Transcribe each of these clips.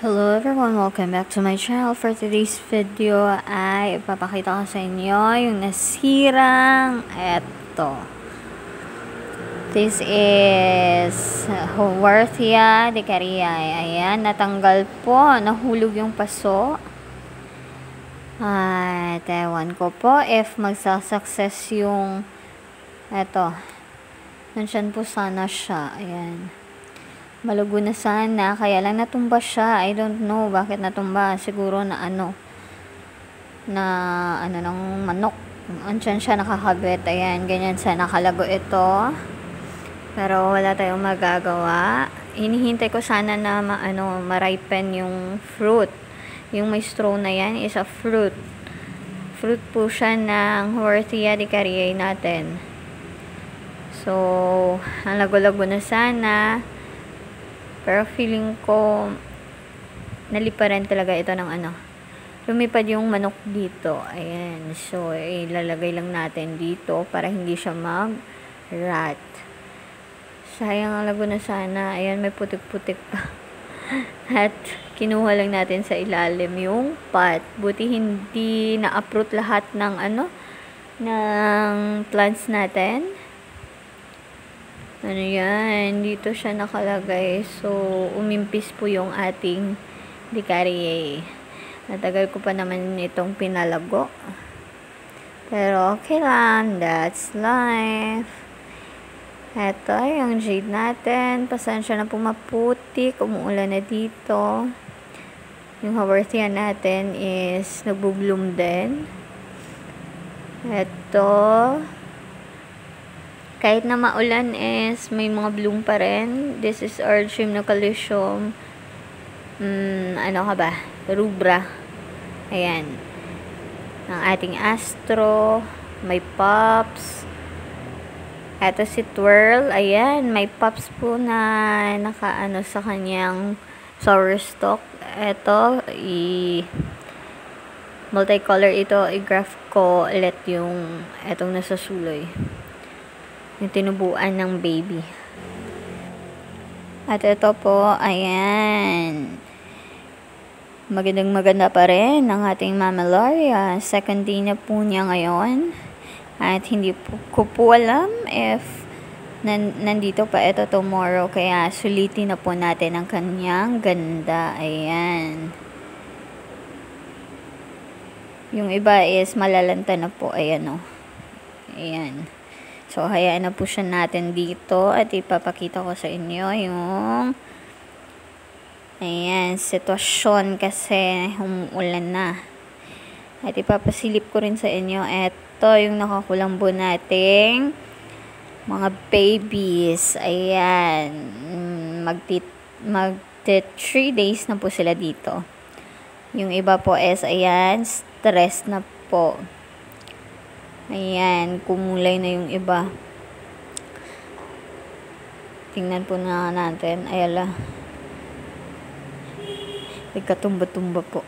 Hello everyone, welcome back to my channel. For today's video ay ipapakita ko sa inyo yung nasirang eto. This is Haworthia Dicariae. Ayan, natanggal po, nahulog yung paso. At ewan ko po if magsasuccess yung eto. Nandyan po sana siya. Ayan. Malugo na sana, kaya lang natumba siya. I don't know bakit natumba. Siguro na ng manok. Andyan siya nakakabit. Ayan, ganyan sana nakalago ito. Pero wala tayong magagawa. Hinihintay ko sana na ma-ripen yung fruit. Yung may straw na yan is a fruit. Fruit po siya ng Haworthia Dicariae natin. So, ang lago-lago na sana. Pero feeling ko naliparan talaga ito ng lumipad yung manok dito. Ayan. So, ilalagay lang natin dito para hindi siya mag-rat. Sayang ang lago na sana. Ayan, may putik-putik pa. At kinuha lang natin sa ilalim yung pot. Buti hindi na-uproot lahat ng ng plants natin. Yan, dito siya nakalagay. So, umimpis po yung ating Dicariae. Natagal ko pa naman itong pinalago. Pero okay lang, that's life. Ito yung jade natin. Pasensya na po maputik. Umuulan na dito. Yung Haworthia natin is nagbubloom din. Ito. Kahit na maulan is may mga bloom pa rin. This is our Gymnocalycium. Rubra. Ayan. Ang ating astro. May pops. Ito si Twirl. Ayan. May pops po na sa kanyang sour stalk. Ito. Multicolor ito. I-graph ko ulit yung etong nasa suloy. Yung tinubuan ng baby. At ito po, ayan. Maganda pa rin ang ating Mammillaria. Second day na po niya ngayon. At hindi ko po alam if nandito pa ito tomorrow. Kaya sulitin na po natin ang kanyang ganda. Ayan. Yung iba is malalanta na po. Ayan o. Ayan. So, hayaan na po siya natin dito at ipapakita ko sa inyo yung sitwasyon kasi umuulan na. At ipapasilip ko rin sa inyo ito yung nakakulambo nating mga babies. Ayan. Magti 3 days na po sila dito. Yung iba po is, ayan, stress na po. Ayan, kumulay na yung iba. Tingnan po na natin. Ayala. Nagkatumba-tumba po.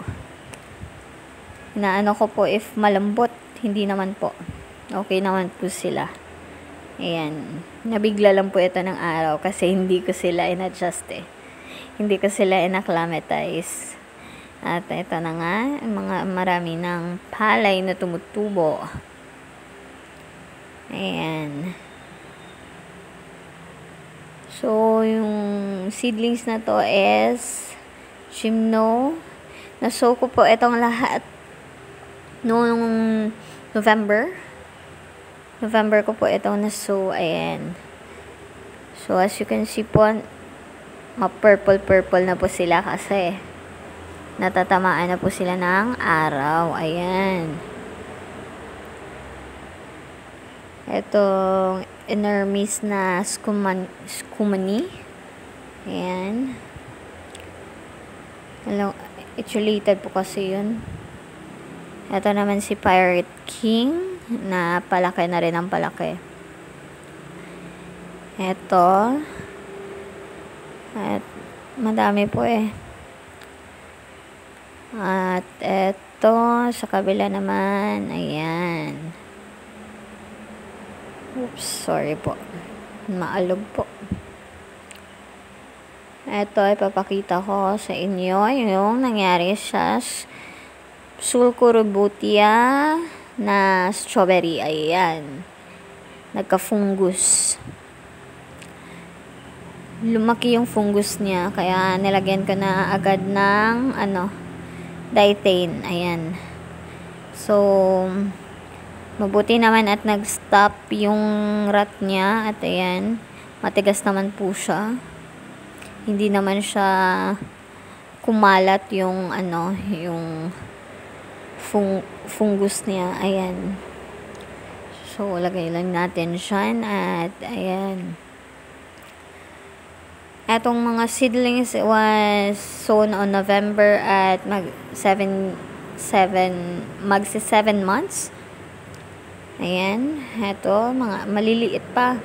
Inaano ko po if malambot. Hindi naman po. Okay naman po sila. Ayan. Nabigla lang po ito ng araw kasi hindi ko sila in-adjust eh. Hindi ko sila in-acclimatize. At ito na nga, marami ng palay na tumutubo. Ayan. So, yung seedlings na to is Gymno. Nasow ko po itong lahat noong November. November ko po itong nasow. Ayan. So, as you can see po, ma-purple na po sila kasi natatamaan na po sila ng araw. Ayan. Itong Inermis na Scumani. Ayan. Itulated po kasi yun. Ito naman si Pirate King na palaki na rin ang palaki. Ito. At madami po eh. At ito sa kabila naman. Ayan. Oops, sorry po. Maalog po. Ito, ipapakita ko sa inyo yung nangyari sa Sulcurubutia na strawberry. Ayan. Nagka-fungus. Lumaki yung fungus niya, kaya nilagyan ko na agad ng diethane. Ayan. So, mabuti naman at nag-stop yung rat niya. At ayan, matigas naman po siya. Hindi naman siya kumalat yung yung fungus niya. Ayan. So, lagay lang natin siya. At ayan. Etong mga seedlings was sown on November at magsi 7 months. Ayan. Eto, mga maliliit pa.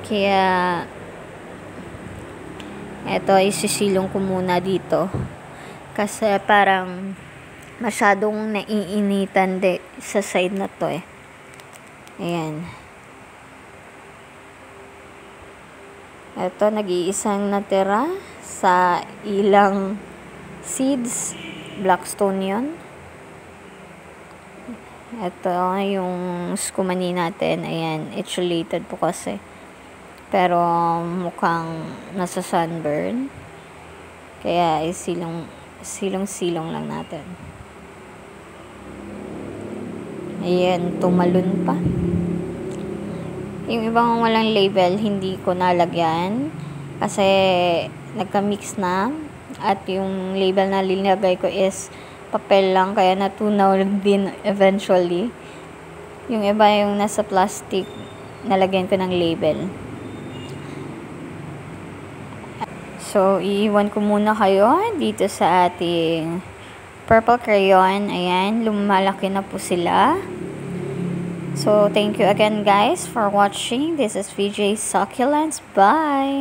Kaya eto, isisilong ko muna dito. Kasi parang masyadong naiinitan sa side na to eh. Ayan. Eto, nag-iisang natira sa ilang seeds. Blackstone yun. Ito yung skumani natin. Ayan, etiolated po kasi. Pero mukhang nasa sunburn. Kaya silong-silong lang natin. Ayan, tumalon pa. Yung ibang walang label, hindi ko nalagyan. Kasi nagka-mix na. At yung label na linagay ko is papel lang, kaya natunaw din eventually. Yung iba yung nasa plastic, nalagyan ko ng label. So, iiwan ko muna kayo dito sa ating purple crayon. Ayan, lumalaki na po sila. So, thank you again guys for watching. This is VJ Succulents. Bye!